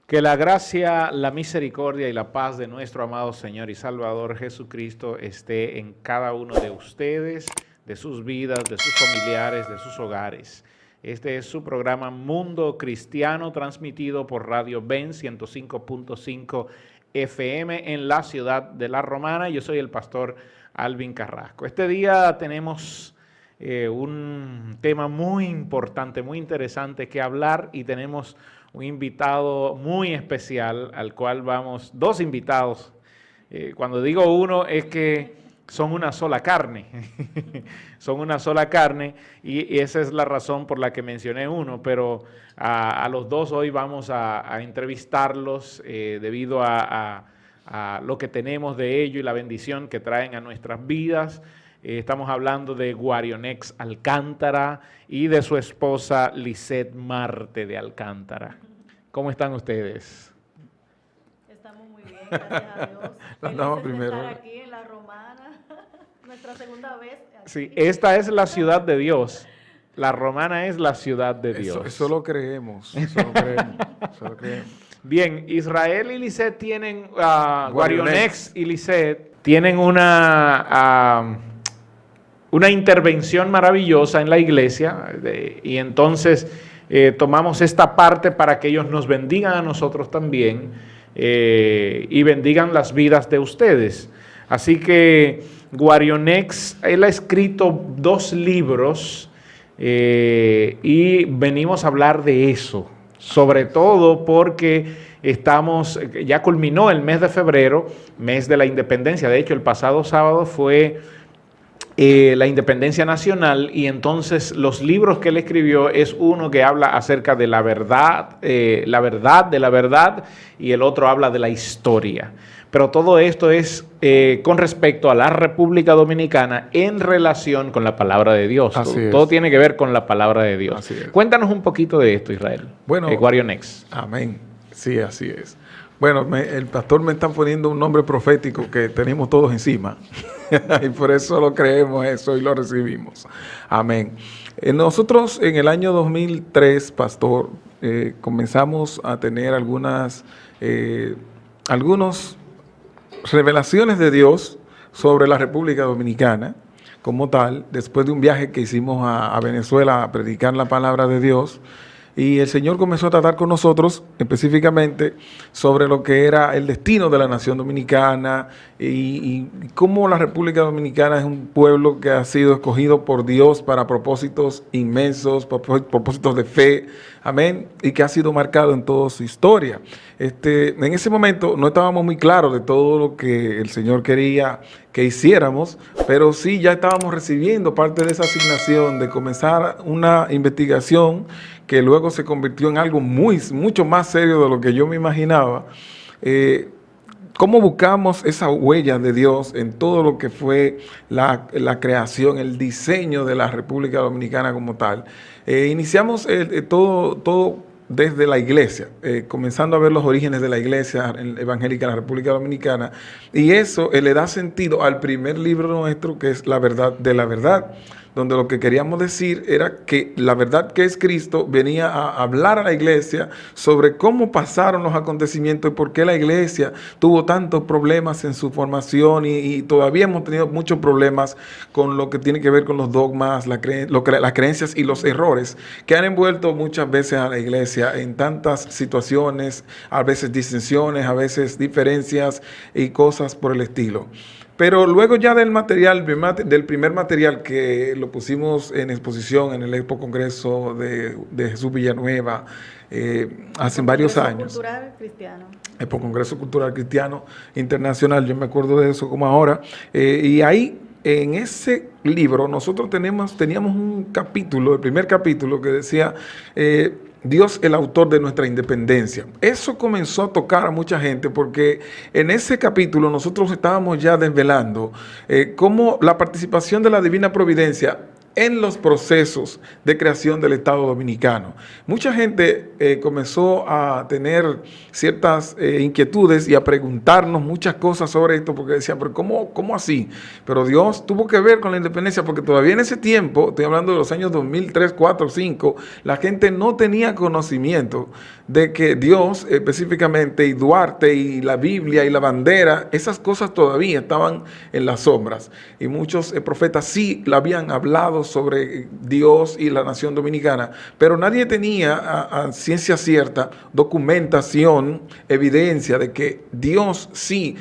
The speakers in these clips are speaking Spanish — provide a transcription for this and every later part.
Que la gracia, la misericordia y la paz de nuestro amado Señor y Salvador Jesucristo esté en cada uno de ustedes, de sus vidas, de sus familiares, de sus hogares. Este es su programa Mundo Cristiano, transmitido por Radio Ben 105.5 FM en la ciudad de La Romana. Yo soy el pastor Alvin Carrasco. Este día tenemos un tema muy importante, muy interesante que hablar, y tenemos un invitado muy especial al cual vamos, dos invitados. Cuando digo uno es que son una sola carne, son una sola carne, y esa es la razón por la que mencioné uno, pero a los dos hoy vamos a entrevistarlos debido a lo que tenemos de ello y la bendición que traen a nuestras vidas. Estamos hablando de Guarionex Alcántara y de su esposa Lisette Marte de Alcántara. ¿Cómo están ustedes? Estamos muy bien, gracias a Dios. Felices de estar aquí en La Romana, nuestra segunda vez. Aquí. Sí, esta es la ciudad de Dios. La Romana es la ciudad de Dios. Eso lo creemos, eso lo creemos, eso lo creemos. Bien, Israel y Lisette tienen, Guarionex y Lisette tienen una intervención maravillosa en la iglesia, y entonces tomamos esta parte para que ellos nos bendigan a nosotros también y bendigan las vidas de ustedes. Así que Guarionex, él ha escrito 2 libros y venimos a hablar de eso, sobre todo porque ya culminó el mes de febrero, mes de la independencia. De hecho, el pasado sábado fue la independencia nacional, y entonces los libros que él escribió es uno que habla acerca de la verdad de la verdad, y el otro habla de la historia. Pero todo esto es con respecto a la República Dominicana en relación con la palabra de Dios. Todo tiene que ver con la palabra de Dios. Cuéntanos un poquito de esto, Israel. Bueno, Guarionex. Amén. Sí, así es. Bueno, el pastor me está poniendo un nombre profético que tenemos todos encima. Y por eso lo creemos eso y lo recibimos. Amén. Nosotros en el año 2003, pastor, comenzamos a tener algunas revelaciones de Dios sobre la República Dominicana como tal, después de un viaje que hicimos a Venezuela a predicar la palabra de Dios. Y el Señor comenzó a tratar con nosotros específicamente sobre lo que era el destino de la nación dominicana y cómo la República Dominicana es un pueblo que ha sido escogido por Dios para propósitos inmensos, propósitos de fe, amén, y que ha sido marcado en toda su historia. En ese momento no estábamos muy claros de todo lo que el Señor quería que hiciéramos, pero sí ya estábamos recibiendo parte de esa asignación de comenzar una investigación que luego se convirtió en algo mucho más serio de lo que yo me imaginaba. ¿Cómo buscamos esa huella de Dios en todo lo que fue la creación, el diseño de la República Dominicana como tal? Iniciamos todo desde la iglesia, comenzando a ver los orígenes de la iglesia evangélica en la República Dominicana, y eso le da sentido al primer libro nuestro, que es La Verdad de la Verdad, donde lo que queríamos decir era que la verdad, que es Cristo, venía a hablar a la iglesia sobre cómo pasaron los acontecimientos y por qué la iglesia tuvo tantos problemas en su formación, y todavía hemos tenido muchos problemas con lo que tiene que ver con los dogmas, las creencias y los errores que han envuelto muchas veces a la iglesia en tantas situaciones, a veces disensiones, a veces diferencias y cosas por el estilo. Pero luego ya del primer material que lo pusimos en exposición en el Expo Congreso de Jesús Villanueva hace varios años. Cultural Cristiano. Expo Congreso Cultural Cristiano Internacional, yo me acuerdo de eso como ahora. Y ahí, en ese libro, nosotros teníamos un capítulo, el primer capítulo, que decía Dios, el autor de nuestra independencia. Eso comenzó a tocar a mucha gente porque en ese capítulo nosotros estábamos ya desvelando cómo la participación de la divina providencia en los procesos de creación del Estado Dominicano. Mucha gente comenzó a tener ciertas inquietudes y a preguntarnos muchas cosas sobre esto, porque decían, pero ¿cómo así? Pero Dios tuvo que ver con la independencia, porque todavía en ese tiempo, estoy hablando de los años 2003, 4, 5, la gente no tenía conocimiento de que Dios específicamente, y Duarte, y la Biblia, y la bandera, esas cosas todavía estaban en las sombras. Y muchos profetas sí la habían hablado sobre Dios y la nación dominicana, pero nadie tenía a ciencia cierta documentación, evidencia de que Dios sí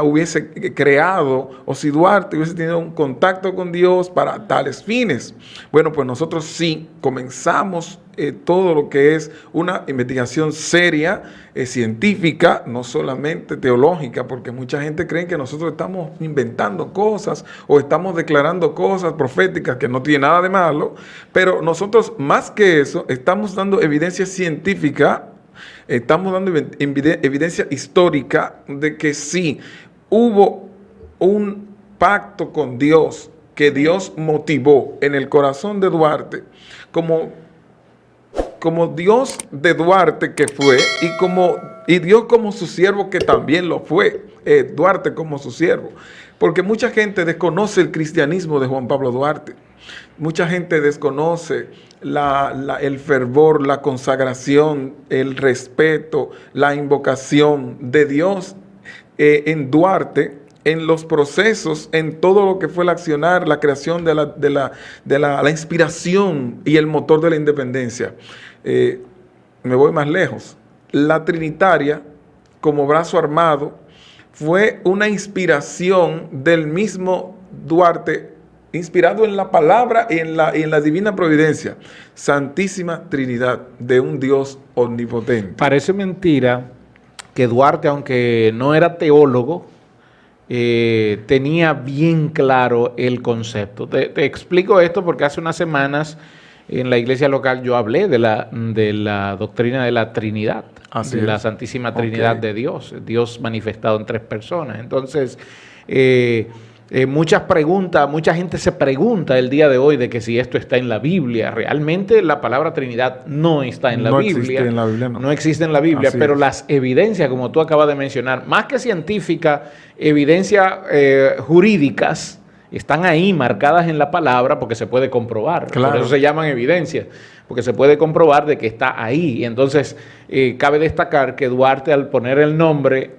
hubiese creado, o si Duarte hubiese tenido un contacto con Dios para tales fines. Bueno, pues nosotros sí comenzamos todo lo que es una investigación seria, científica, no solamente teológica, porque mucha gente cree que nosotros estamos inventando cosas o estamos declarando cosas proféticas, que no tiene nada de malo, pero nosotros más que eso estamos dando evidencia científica, estamos dando evidencia histórica de que sí hubo un pacto con Dios, que Dios motivó en el corazón de Duarte como Dios de Duarte que fue, y Dios como su siervo que también lo fue, Duarte como su siervo. Porque mucha gente desconoce el cristianismo de Juan Pablo Duarte. Mucha gente desconoce el fervor, la consagración, el respeto, la invocación de Dios en Duarte, en los procesos, en todo lo que fue el accionar, la creación de la inspiración y el motor de la independencia. Me voy más lejos. La Trinitaria, como brazo armado, fue una inspiración del mismo Duarte, inspirado en la palabra y en la divina providencia. Santísima Trinidad de un Dios omnipotente. Parece mentira que Duarte, aunque no era teólogo, tenía bien claro el concepto. Te explico esto porque hace unas semanas en la iglesia local yo hablé de la doctrina de la Trinidad, de la Santísima Trinidad de Dios, Dios manifestado en tres personas. Entonces, mucha gente se pregunta el día de hoy de que si esto está en la Biblia. Realmente la palabra Trinidad no está en la Biblia. Existe en la Biblia, no. No existe en la Biblia, Así pero es. las evidencias, como tú acabas de mencionar, más que científica, evidencias jurídicas, están ahí marcadas en la palabra porque se puede comprobar. Claro. Por eso se llaman evidencias, porque se puede comprobar de que está ahí. Y entonces, cabe destacar que Duarte, al poner el nombre,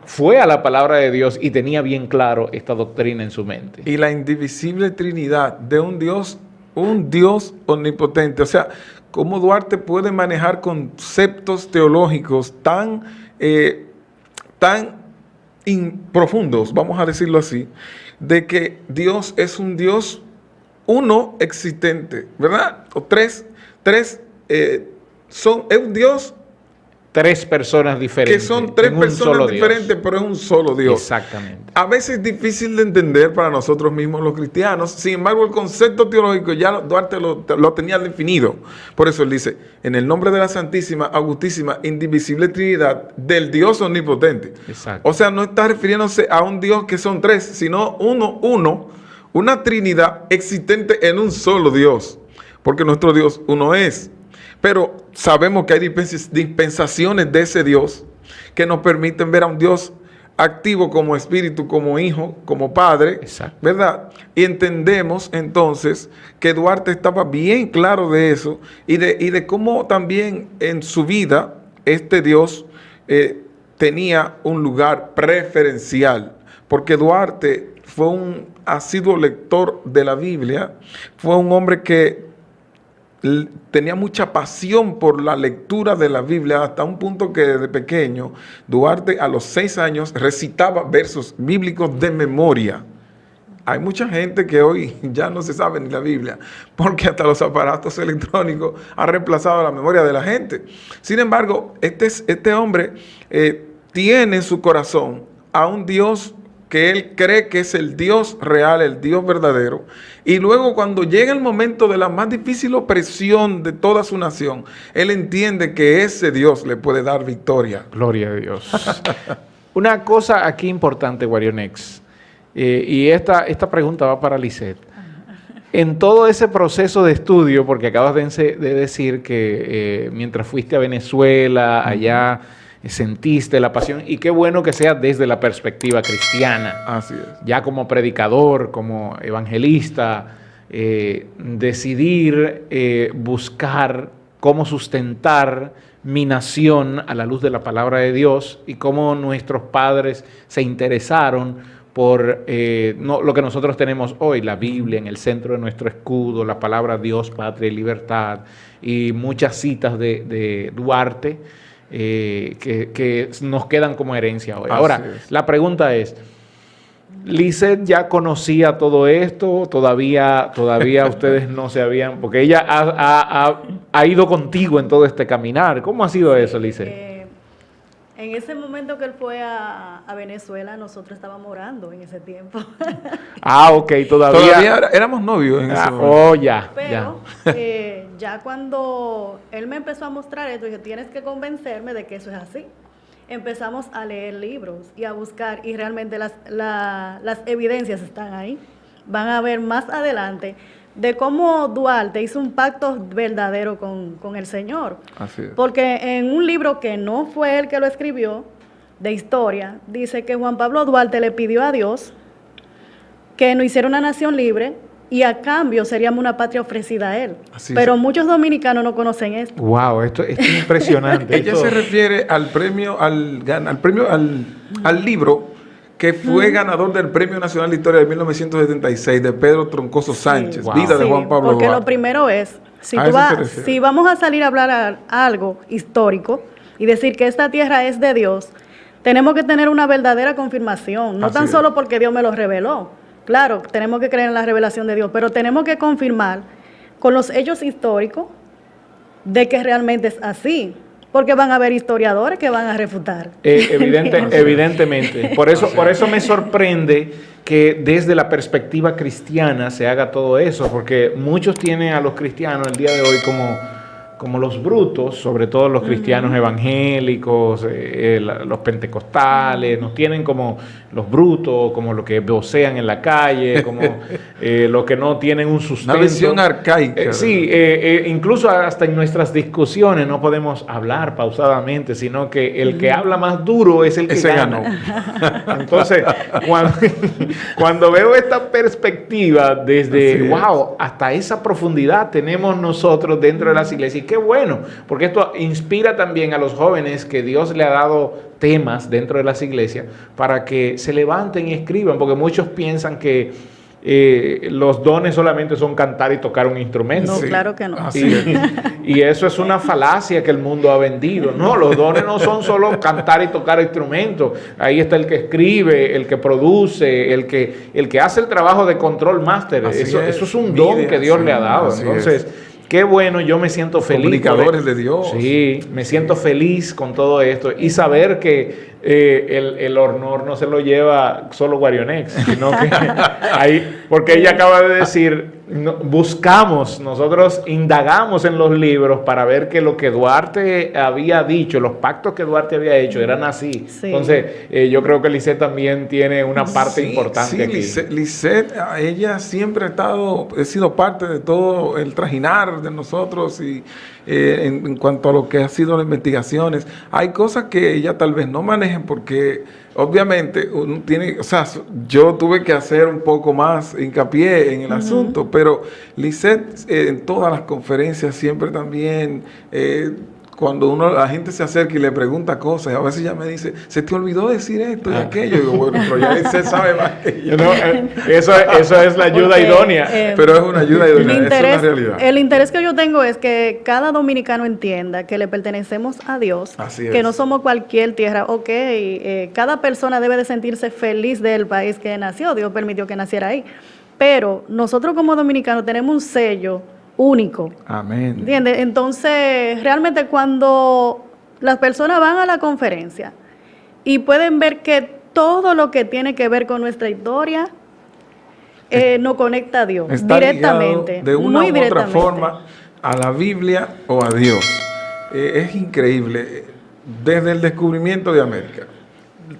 fue a la palabra de Dios y tenía bien claro esta doctrina en su mente. Y la indivisible Trinidad de un Dios omnipotente. O sea, cómo Duarte puede manejar conceptos teológicos tan profundos, vamos a decirlo así, de que Dios es un Dios uno existente, ¿verdad? O es un Dios Tres personas diferentes. que son tres en un personas solo diferentes, Dios. pero es un solo Dios. Exactamente. A veces es difícil de entender para nosotros mismos los cristianos. Sin embargo, el concepto teológico ya Duarte lo tenía definido. Por eso él dice, en el nombre de la Santísima, Augustísima, Indivisible Trinidad del Dios Omnipotente. Exacto. O sea, no está refiriéndose a un Dios que son tres, sino uno, una Trinidad existente en un solo Dios. Porque nuestro Dios uno es. Pero sabemos que hay dispensaciones de ese Dios que nos permiten ver a un Dios activo como espíritu, como hijo, como padre, Exacto. ¿verdad? Y entendemos entonces que Duarte estaba bien claro de eso y de cómo también en su vida este Dios tenía un lugar preferencial, porque Duarte fue un asiduo lector de la Biblia, fue un hombre que tenía mucha pasión por la lectura de la Biblia, hasta un punto que desde pequeño Duarte a los 6 años recitaba versos bíblicos de memoria. Hay mucha gente que hoy ya no se sabe ni la Biblia, porque hasta los aparatos electrónicos han reemplazado la memoria de la gente. Sin embargo, este hombre tiene en su corazón a un Dios que él cree que es el Dios real, el Dios verdadero, y luego cuando llega el momento de la más difícil opresión de toda su nación, él entiende que ese Dios le puede dar victoria. Gloria a Dios. Una cosa aquí importante, Guarionex, y esta pregunta va para Lisette. En todo ese proceso de estudio, porque acabas de decir que mientras fuiste a Venezuela, allá sentiste la pasión, y qué bueno que sea desde la perspectiva cristiana. Así es. Ya como predicador, como evangelista, decidir buscar cómo sustentar mi nación a la luz de la palabra de Dios y cómo nuestros padres se interesaron por lo que nosotros tenemos hoy, la Biblia en el centro de nuestro escudo, la palabra Dios, patria y libertad, y muchas citas de Duarte que nos quedan como herencia hoy. Ahora, la pregunta es, ¿Lizeth ya conocía todo esto? ¿Todavía ustedes no se habían...? Porque ella ha ido contigo en todo este caminar. ¿Cómo ha sido eso, Lizeth? En ese momento que él fue a Venezuela, nosotros estábamos orando en ese tiempo. Ah, ok, todavía éramos novios en ese momento. Oh, ya. Pero ya cuando él me empezó a mostrar esto, dije, tienes que convencerme de que eso es así. Empezamos a leer libros y a buscar, y realmente las evidencias están ahí. Van a ver más adelante de cómo Duarte hizo un pacto verdadero con el Señor. Así es. Porque en un libro que no fue él que lo escribió, de historia, dice que Juan Pablo Duarte le pidió a Dios que nos hiciera una nación libre y a cambio seríamos una patria ofrecida a él. Pero muchos dominicanos no conocen esto. Wow, esto es impresionante. Ella se refiere al premio, al libro que fue ganador del Premio Nacional de Historia de 1976 de Pedro Troncoso Sánchez, Wow. Vida de Juan Pablo Porque Duarte. lo primero es, ¿A si vamos a salir a hablar algo histórico y decir que esta tierra es de Dios, tenemos que tener una verdadera confirmación, no tan solo porque Dios me lo reveló. Claro, tenemos que creer en la revelación de Dios, pero tenemos que confirmar con los hechos históricos de que realmente es así. Porque van a haber historiadores que van a refutar. Evidentemente. Por eso me sorprende que desde la perspectiva cristiana se haga todo eso, porque muchos tienen a los cristianos el día de hoy como los brutos, sobre todo los cristianos evangélicos, los pentecostales, nos tienen como los brutos, como los que vocean en la calle, como los que no tienen un sustento. Una visión arcaica. Incluso hasta en nuestras discusiones no podemos hablar pausadamente, sino que el que habla más duro es el que gana. Entonces, cuando veo esta perspectiva desde, wow, hasta esa profundidad tenemos nosotros dentro de las iglesias. Qué bueno, porque esto inspira también a los jóvenes que Dios le ha dado temas dentro de las iglesias para que se levanten y escriban, porque muchos piensan que los dones solamente son cantar y tocar un instrumento. No, claro que no. Y eso es una falacia que el mundo ha vendido. No, los dones no son solo cantar y tocar instrumentos. Ahí está el que escribe, el que produce, el que hace el trabajo de control master. Eso es un don que Dios le ha dado. Entonces, qué bueno, yo me siento feliz. Comunicadores de Dios. Sí, me siento feliz con todo esto. Y saber que el honor no se lo lleva solo Guarionex, sino que porque ella acaba de decir, nosotros indagamos en los libros para ver que lo que Duarte había dicho, los pactos que Duarte había hecho eran así. Sí. Entonces, yo creo que Lizeth también tiene una parte importante aquí. Lizeth, ella siempre ha sido parte de todo el trajinar de nosotros y en cuanto a lo que ha sido las investigaciones. Hay cosas que ella tal vez no manejen porque obviamente uno tiene, yo tuve que hacer un poco más hincapié en el asunto, pero Lizeth en todas las conferencias siempre también cuando la gente se acerca y le pregunta cosas, a veces ella me dice, se te olvidó decir esto y aquello. Y digo, bueno, pero ya Lizeth sabe más que yo. Eso es la ayuda idónea. Pero es una ayuda idónea, es una realidad. El interés que yo tengo es que cada dominicano entienda que le pertenecemos a Dios, que no somos cualquier tierra. Cada persona debe de sentirse feliz del país que nació, Dios permitió que naciera ahí. Pero nosotros como dominicanos tenemos un sello único. Amén. ¿Entiendes? Entonces, realmente cuando las personas van a la conferencia y pueden ver que todo lo que tiene que ver con nuestra historia nos conecta a Dios está directamente. De una u otra forma a la Biblia o a Dios. Es increíble. Desde el descubrimiento de América,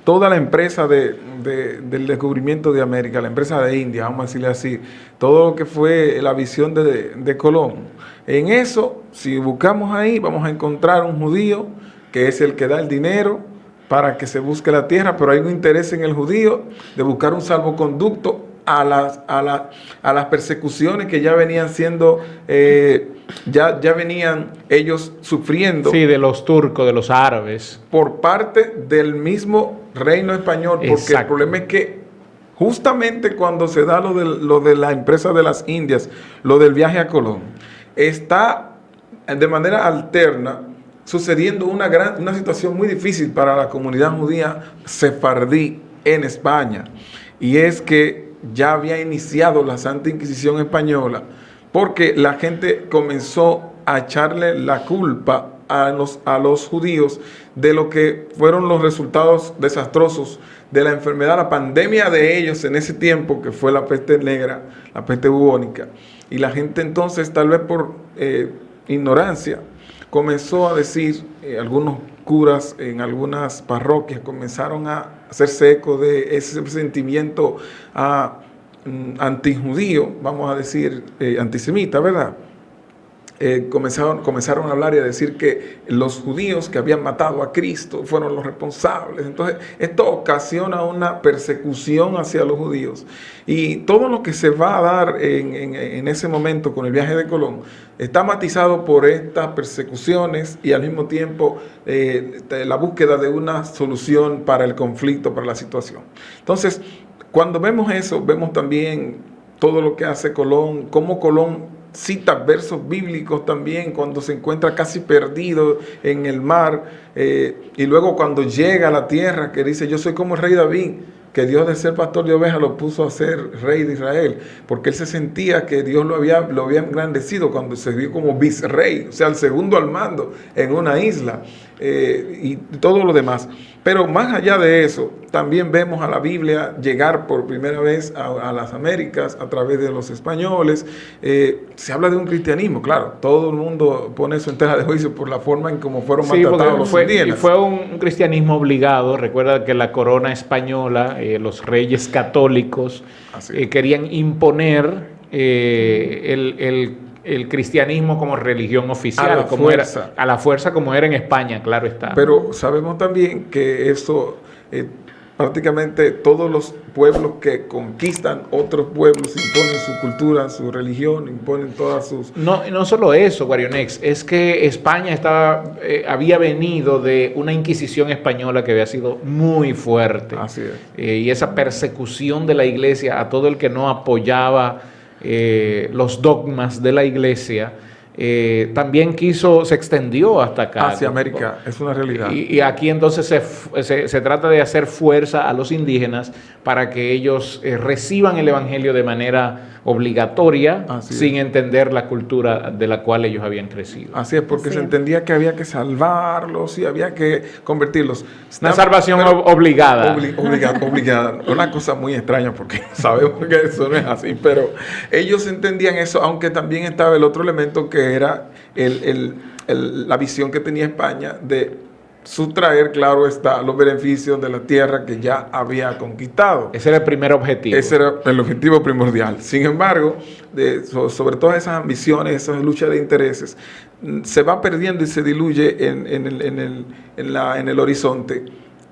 toda la empresa del descubrimiento de América, la empresa de India, vamos a decirle así, todo lo que fue la visión de Colón. En eso, si buscamos ahí, vamos a encontrar un judío que es el que da el dinero para que se busque la tierra, pero hay un interés en el judío de buscar un salvoconducto a las persecuciones que ya venían siendo, ya venían ellos sufriendo. Sí, de los turcos, de los árabes. Por parte del mismo reino español, porque Exacto. el problema es que justamente cuando se da lo de la empresa de las Indias, lo del viaje a Colón, está de manera alterna sucediendo una situación muy difícil para la comunidad judía sefardí en España, y es que ya había iniciado la Santa Inquisición española, porque la gente comenzó a echarle la culpa a los judíos de lo que fueron los resultados desastrosos de la enfermedad, la pandemia de ellos en ese tiempo, que fue la peste negra, la peste bubónica. Y la gente entonces, tal vez por ignorancia, comenzó a decir, algunos curas en algunas parroquias comenzaron a hacerse eco de ese sentimiento antijudío, vamos a decir, antisemita, ¿verdad? Comenzaron a hablar y a decir que los judíos que habían matado a Cristo fueron los responsables. Entonces, esto ocasiona una persecución hacia los judíos. Y todo lo que se va a dar en ese momento con el viaje de Colón está matizado por estas persecuciones y al mismo tiempo la búsqueda de una solución para el conflicto, para la situación. Entonces, cuando vemos eso, vemos también todo lo que hace Colón, cómo Colón cita versos bíblicos también cuando se encuentra casi perdido en el mar, y luego cuando llega a la tierra, que dice: yo soy como el rey David, que Dios, de ser pastor de ovejas, lo puso a ser rey de Israel, porque él se sentía que Dios lo había engrandecido cuando se vio como vicerrey, o sea, el segundo al mando en una isla, y todo lo demás. Pero más allá de eso, también vemos a la Biblia llegar por primera vez a las Américas a través de los españoles. Se habla de un cristianismo, claro, todo el mundo pone eso en tela de juicio por la forma en cómo fueron maltratados los indígenas. Y fue un cristianismo obligado. Recuerda que la corona española, los reyes católicos, querían imponer el cristianismo como religión oficial, a la fuerza, como era en España, claro está. Pero sabemos también que eso, prácticamente todos los pueblos que conquistan otros pueblos imponen su cultura, su religión, imponen todas sus... No solo eso, Guarionex, es que España había venido de una Inquisición española que había sido muy fuerte. Así es. Y esa persecución de la iglesia a todo el que no apoyaba los dogmas de la iglesia, también se extendió hasta acá. Hacia América, es una realidad. Y aquí entonces se trata de hacer fuerza a los indígenas para que ellos reciban el evangelio de manera obligatoria, sin entender la cultura de la cual ellos habían crecido. Así es, porque se entendía que había que salvarlos y había que convertirlos. Una salvación obligada. Obligada. Una cosa muy extraña, porque sabemos que eso no es así, pero ellos entendían eso, aunque también estaba el otro elemento, que era la visión que tenía España de sustraer, claro está, los beneficios de la tierra que ya había conquistado. Ese era el primer objetivo. Ese era el objetivo primordial. Sin embargo, sobre todas esas ambiciones, esas luchas de intereses, se va perdiendo y se diluye en el horizonte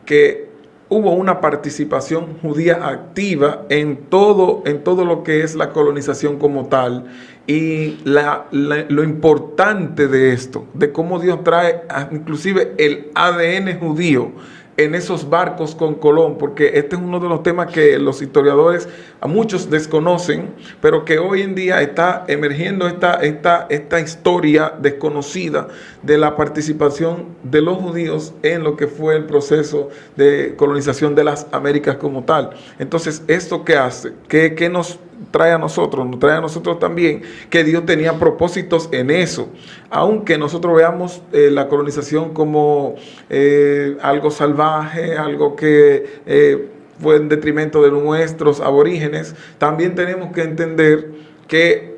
que hubo una participación judía activa en todo lo que es la colonización como tal, y lo importante de esto, de cómo Dios trae inclusive el ADN judío en esos barcos con Colón, porque este es uno de los temas que los historiadores a muchos desconocen, pero que hoy en día está emergiendo esta historia desconocida de la participación de los judíos en lo que fue el proceso de colonización de las Américas como tal. Entonces, ¿esto qué hace? ¿Qué nos trae a nosotros? Nos trae a nosotros también que Dios tenía propósitos en eso, aunque nosotros veamos la colonización como algo salvaje, algo que fue en detrimento de nuestros aborígenes. También tenemos que entender que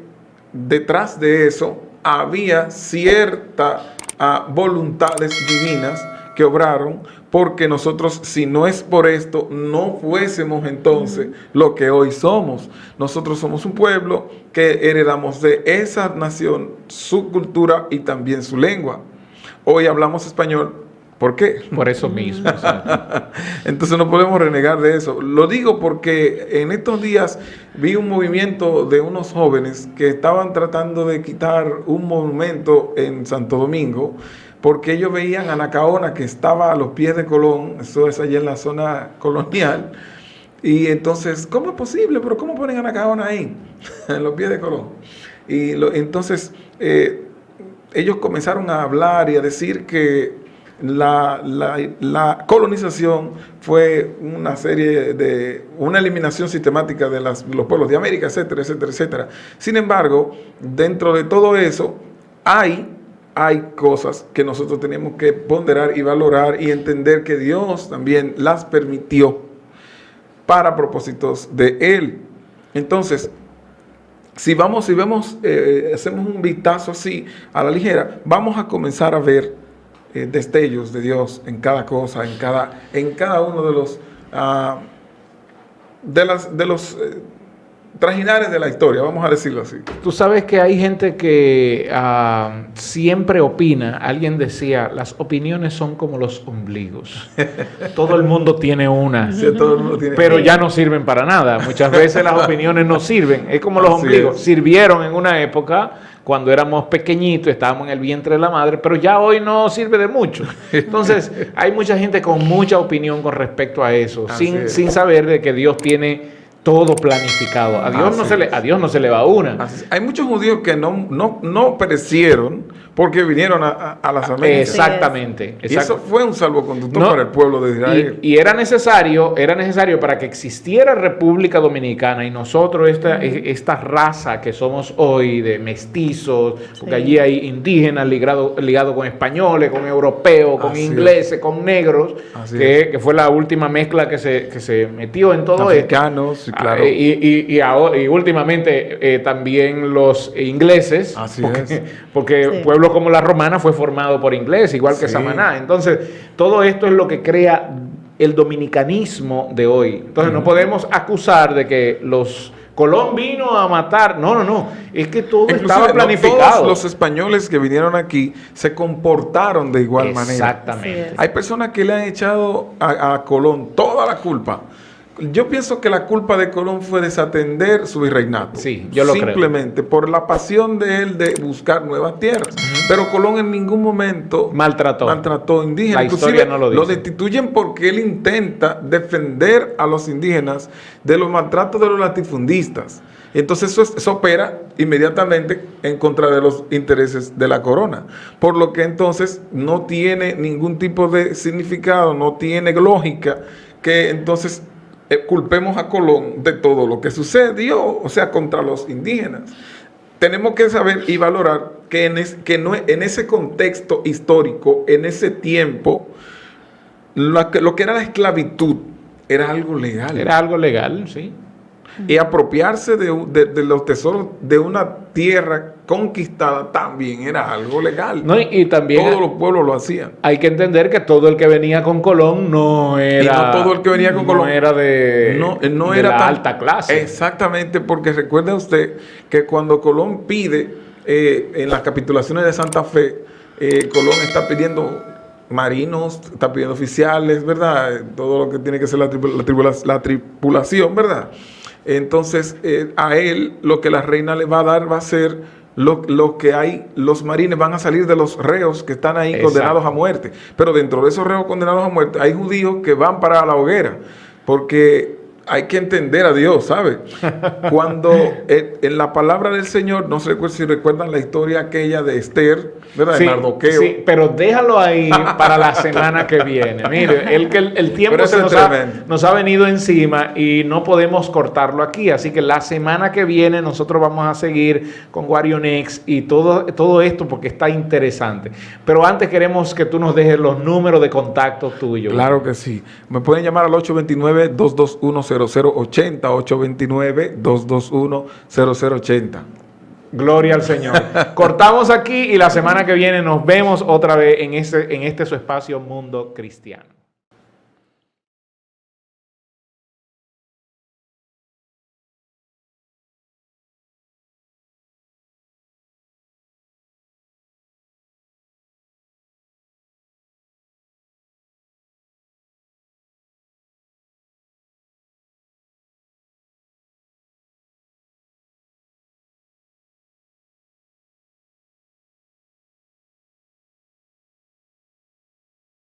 detrás de eso había ciertas voluntades divinas que obraron, porque nosotros, si no es por esto, no fuésemos entonces lo que hoy somos. Nosotros somos un pueblo que heredamos de esa nación su cultura y también su lengua. Hoy hablamos español. ¿Por qué? Por eso mismo. Entonces no podemos renegar de eso. Lo digo porque en estos días vi un movimiento de unos jóvenes que estaban tratando de quitar un monumento en Santo Domingo, porque ellos veían a Anacaona, que estaba a los pies de Colón, eso es allá en la zona colonial, y entonces, ¿cómo es posible? ¿Pero cómo ponen a Anacaona ahí? En los pies de Colón. Y entonces ellos comenzaron a hablar y a decir que la colonización fue una serie de una eliminación sistemática de los pueblos de América, etcétera, etcétera, etcétera. Sin embargo, dentro de todo eso hay cosas que nosotros tenemos que ponderar y valorar y entender que Dios también las permitió para propósitos de Él. Entonces, si vemos, hacemos un vistazo así a la ligera, vamos a comenzar a ver destellos de Dios en cada cosa, en cada uno de los trajinares de la historia, vamos a decirlo así. Tú sabes que hay gente que siempre opina. Alguien decía, las opiniones son como los ombligos. Todo el mundo tiene una, Sí, todo el mundo tiene pero ya no sirven para nada. Muchas veces las opiniones no sirven. Es como los Así ombligos. es. Sirvieron en una época cuando éramos pequeñitos, estábamos en el vientre de la madre, pero ya hoy no sirve de mucho. Entonces, hay mucha gente con mucha opinión con respecto a eso, sin saber de que Dios tiene todo planificado. A Dios no se le va una. Hay muchos judíos que no perecieron porque vinieron a las Américas. Exactamente. Y eso fue un salvoconducto para el pueblo de Israel. Y era necesario para que existiera República Dominicana y nosotros, esta raza que somos hoy de mestizos, porque allí hay indígenas ligados con españoles, con europeos, con ingleses, con negros, que fue la última mezcla que se metió en todo Africanos, esto. sí, claro. Y últimamente también los ingleses, porque pueblos como la Romana fue formado por ingleses, igual que Samaná. Entonces, todo esto es lo que crea el dominicanismo de hoy. Entonces, no podemos acusar de que Colón vino a matar. No. Es que todo estaba planificado. No todos los españoles que vinieron aquí se comportaron de igual manera. Exactamente. Hay personas que le han echado a Colón toda la culpa. Yo pienso que la culpa de Colón fue desatender su virreinato. Sí, yo lo creo. Simplemente por la pasión de él de buscar nuevas tierras. Pero Colón en ningún momento maltrató indígenas. La historia no lo dice. Lo destituyen porque él intenta defender a los indígenas de los maltratos de los latifundistas. Entonces eso opera inmediatamente en contra de los intereses de la corona. Por lo que entonces no tiene ningún tipo de significado, no tiene lógica que entonces culpemos a Colón de todo lo que sucedió, o sea, contra los indígenas. Tenemos que saber y valorar que en ese contexto histórico, en ese tiempo, lo que era la esclavitud era algo legal. Era algo legal, sí. Y apropiarse de los tesoros de una tierra conquistada también era algo legal. No, y también todos los pueblos lo hacían. Hay que entender que todo el que venía con Colón no era... Y no todo el que venía con Colón era de la alta clase. Exactamente, porque recuerde usted que cuando Colón pide en las capitulaciones de Santa Fe, Colón está pidiendo marinos, está pidiendo oficiales, ¿verdad? Todo lo que tiene que ser la tripulación, ¿verdad? Entonces, a él lo que la reina le va a dar va a ser lo que hay, los marines van a salir de los reos que están ahí condenados a muerte. Pero dentro de esos reos condenados a muerte hay judíos que van para la hoguera, porque hay que entender a Dios, ¿sabe? Cuando en la palabra del Señor, no sé si recuerdan la historia aquella de Esther, ¿verdad? Sí, de Mardoqueo. Sí, pero déjalo ahí para la semana que viene. Mire, el tiempo nos ha venido encima y no podemos cortarlo aquí. Así que la semana que viene nosotros vamos a seguir con Guarionex y todo esto porque está interesante. Pero antes queremos que tú nos dejes los números de contacto tuyos. Claro que sí. Me pueden llamar al 829-221-0080, 829-221-0080. Gloria al Señor. Cortamos aquí y la semana que viene nos vemos otra vez en este su espacio Mundo Cristiano.